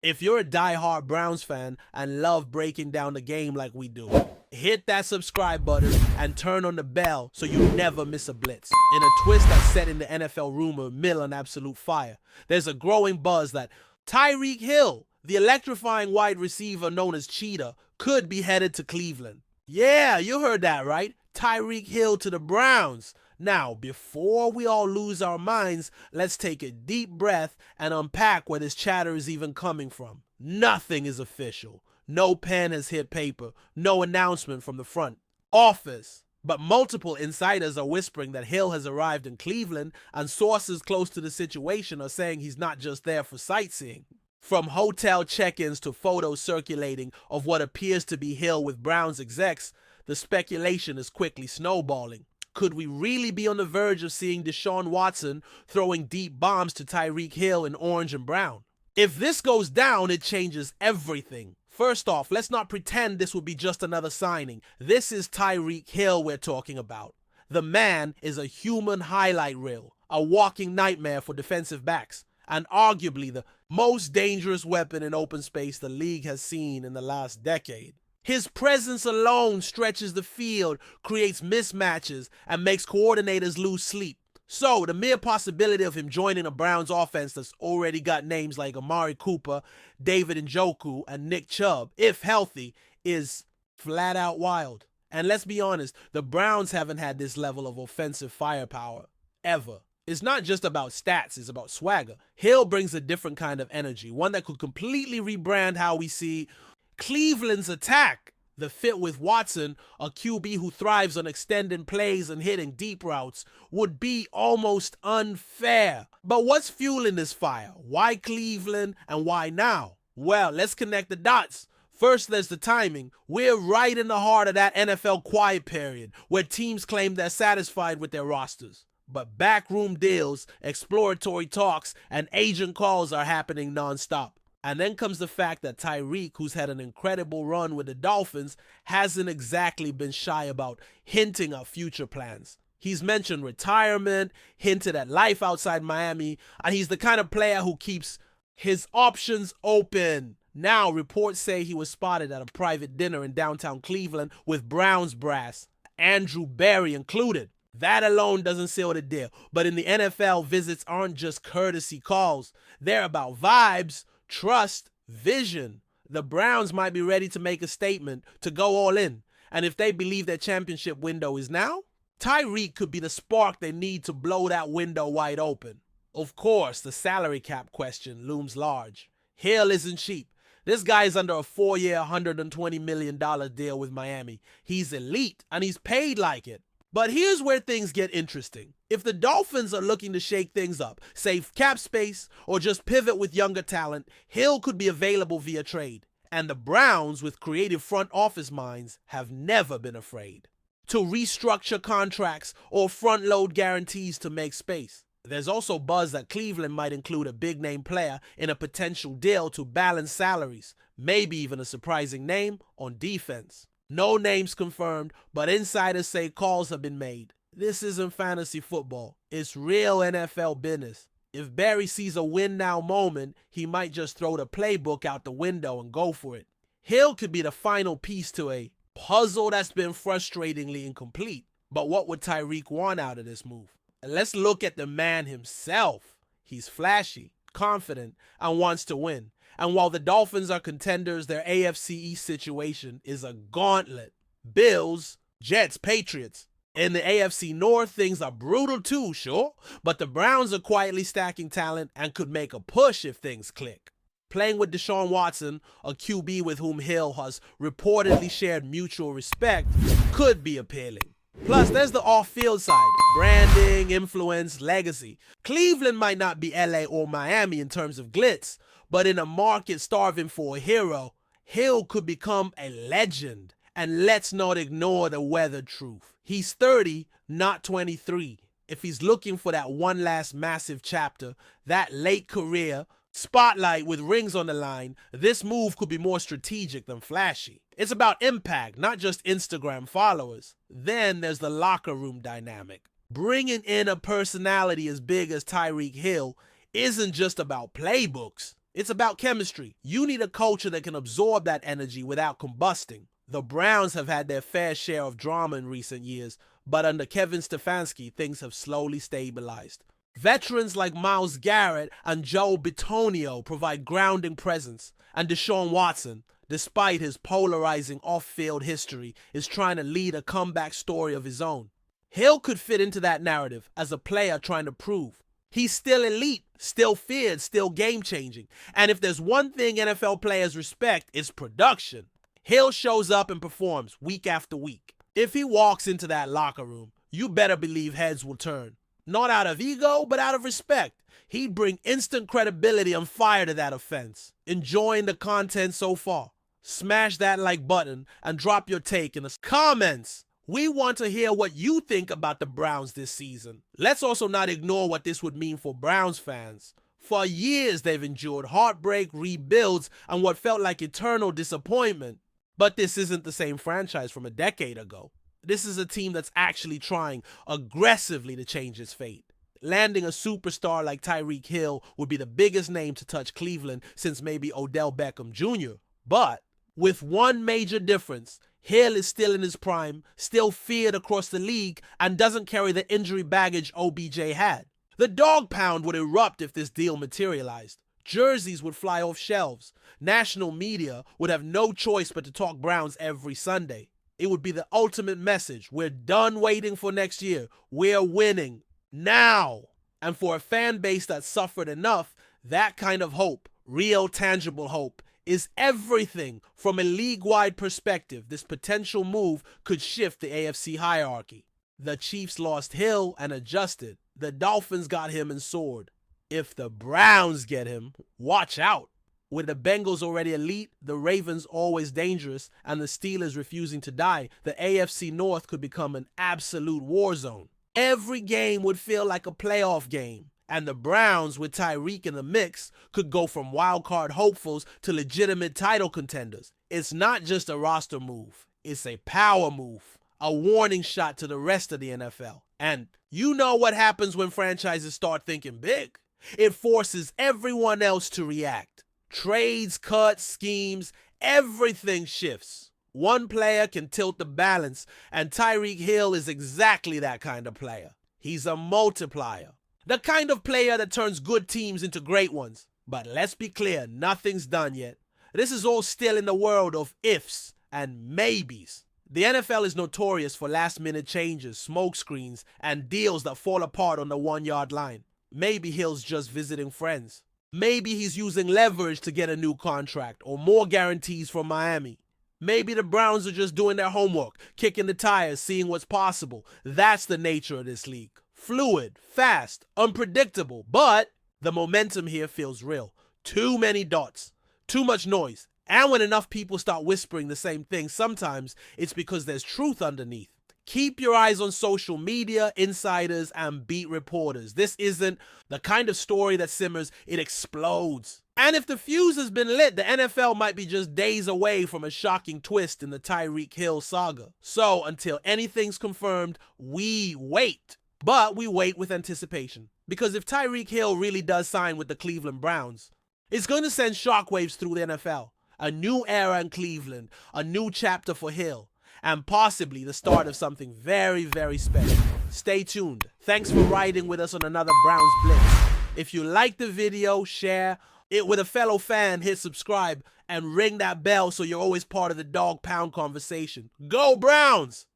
If you're a die-hard Browns fan and love breaking down the game like we do, hit that subscribe button and turn on the bell so you never miss a blitz. In a twist that's set in the NFL rumor mill on absolute fire, there's a growing buzz that Tyreek Hill, the electrifying wide receiver known as Cheetah, could be headed to Cleveland. Yeah, you heard that right. Tyreek Hill to the Browns. Now, before we all lose our minds, let's take a deep breath and unpack where this chatter is even coming from. Nothing is official. No pen has hit paper. No announcement from the front office. But multiple insiders are whispering that Hill has arrived in Cleveland, and sources close to the situation are saying he's not just there for sightseeing. From hotel check-ins to photos circulating of what appears to be Hill with Browns execs, the speculation is quickly snowballing. Could we really be on the verge of seeing Deshaun Watson throwing deep bombs to Tyreek Hill in orange and brown? If this goes down, it changes everything. First off, let's not pretend this will be just another signing. This is Tyreek Hill we're talking about. The man is a human highlight reel, a walking nightmare for defensive backs, and arguably the most dangerous weapon in open space the league has seen in the last decade. His presence alone stretches the field, creates mismatches, and makes coordinators lose sleep. So, the mere possibility of him joining a Browns offense that's already got names like Amari Cooper, David Njoku, and Nick Chubb, if healthy, is flat out wild. And let's be honest, the Browns haven't had this level of offensive firepower ever. It's not just about stats, it's about swagger. Hill brings a different kind of energy, one that could completely rebrand how we see Cleveland's attack. The fit with Watson, a QB who thrives on extending plays and hitting deep routes, would be almost unfair. But what's fueling this fire? Why Cleveland and why now? Well, let's connect the dots. First, there's the timing. We're right in the heart of that NFL quiet period where teams claim they're satisfied with their rosters. But backroom deals, exploratory talks, and agent calls are happening nonstop. And then comes the fact that TYREEK, who's had an incredible run with the Dolphins, hasn't exactly been shy about hinting at future plans. He's mentioned retirement, hinted at life outside Miami, and he's the kind of player who keeps his options open. Now, reports say he was spotted at a private dinner in downtown Cleveland with Browns brass, Andrew Berry included. That alone doesn't seal the deal. But in the NFL, visits aren't just courtesy calls. They're about vibes, trust, vision. The Browns might be ready to make a statement, to go all in. And if they believe their championship window is now, TYREEK could be the spark they need to blow that window wide open. Of course, the salary cap question looms large. Hill isn't cheap. This guy is under a 4-year, $120 million deal with Miami. He's elite, and he's paid like it. But here's where things get interesting. If the Dolphins are looking to shake things up, save cap space, or just pivot with younger talent, Hill could be available via trade. And the Browns, with creative front office minds, have never been afraid to restructure contracts or front-load guarantees to make space. There's also buzz that Cleveland might include a big-name player in a potential deal to balance salaries, maybe even a surprising name on defense. No names confirmed, but insiders say calls have been made. This isn't fantasy football. It's real NFL business. If Barry sees a win now moment, he might just throw the playbook out the window and go for it. Hill could be the final piece to a puzzle that's been frustratingly incomplete. But what would TYREEK want out of this move? And let's look at the man himself. He's flashy, confident, and wants to win. And while the Dolphins are contenders, their AFC East situation is a gauntlet. Bills, Jets, Patriots. In the AFC North, things are brutal too, sure, but the Browns are quietly stacking talent and could make a push if things click. Playing with Deshaun Watson, a QB with whom Hill has reportedly shared mutual respect, could be appealing. Plus, there's the off-field side. Branding, influence, legacy. Cleveland might not be LA or Miami in terms of glitz, but in a market starving for a hero, Hill could become a legend. And let's not ignore the weather truth. He's 30, not 23. If he's looking for that one last massive chapter, that late career, spotlight with rings on the line, this move could be more strategic than flashy. It's about impact, not just Instagram followers. Then there's the locker room dynamic. Bringing in a personality as big as TYREEK Hill isn't just about playbooks. It's about chemistry. You need a culture that can absorb that energy without combusting. The Browns have had their fair share of drama in recent years, but under Kevin Stefanski, things have slowly stabilized. Veterans like Myles Garrett and Joe Bitonio provide grounding presence, and Deshaun Watson, despite his polarizing off-field history, is trying to lead a comeback story of his own. Hill could fit into that narrative as a player trying to prove. He's still elite, still feared, still game-changing. And if there's one thing NFL players respect, it's production. Hill shows up and performs week after week. If he walks into that locker room, you better believe heads will turn. Not out of ego, but out of respect. He'd bring instant credibility and fire to that offense. Enjoying the content so far? Smash that like button and drop your take in the comments. We want to hear what you think about the Browns this season. Let's also not ignore what this would mean for Browns fans. For years, they've endured heartbreak, rebuilds, and what felt like eternal disappointment. But this isn't the same franchise from a decade ago. This is a team that's actually trying aggressively to change its fate. Landing a superstar like TYREEK Hill would be the biggest name to touch Cleveland since maybe Odell Beckham Jr. But with one major difference, Hill is still in his prime, still feared across the league, and doesn't carry the injury baggage OBJ had. The Dawg Pound would erupt if this deal materialized. Jerseys would fly off shelves. National media would have no choice but to talk Browns every Sunday. It would be the ultimate message. We're done waiting for next year. We're winning now. And for a fan base that's suffered enough, that kind of hope, real tangible hope, is everything. From a league-wide perspective, this potential move could shift the AFC hierarchy. The Chiefs lost Hill and adjusted. The Dolphins got him and soared. If the Browns get him, watch out. With the Bengals already elite, the Ravens always dangerous, and the Steelers refusing to die, the AFC North could become an absolute war zone. Every game would feel like a playoff game. And the Browns, with TYREEK in the mix, could go from wildcard hopefuls to legitimate title contenders. It's not just a roster move. It's a power move. A warning shot to the rest of the NFL. And you know what happens when franchises start thinking big. It forces everyone else to react. Trades, cuts, schemes, everything shifts. One player can tilt the balance, and TYREEK Hill is exactly that kind of player. He's a multiplier. The kind of player that turns good teams into great ones. But let's be clear, nothing's done yet. This is all still in the world of ifs and maybes. The NFL is notorious for last-minute changes, smokescreens, and deals that fall apart on the 1-yard line. Maybe Hill's just visiting friends. Maybe he's using leverage to get a new contract or more guarantees from Miami. Maybe the Browns are just doing their homework, kicking the tires, seeing what's possible. That's the nature of this league. Fluid, fast, unpredictable, but the momentum here feels real. Too many dots, too much noise. And when enough people start whispering the same thing, sometimes it's because there's truth underneath. Keep your eyes on social media, insiders, and beat reporters. This isn't the kind of story that simmers, it explodes. And if the fuse has been lit, the NFL might be just days away from a shocking twist in the TYREEK Hill saga. So until anything's confirmed, we wait. But we wait with anticipation. Because if TYREEK Hill really does sign with the Cleveland Browns, it's going to send shockwaves through the NFL. A new era in Cleveland, a new chapter for Hill, and possibly the start of something very, very special. Stay tuned. Thanks for riding with us on another Browns Blitz. If you liked the video, share it with a fellow fan, hit subscribe, and ring that bell so you're always part of the Dawg Pound conversation. Go Browns!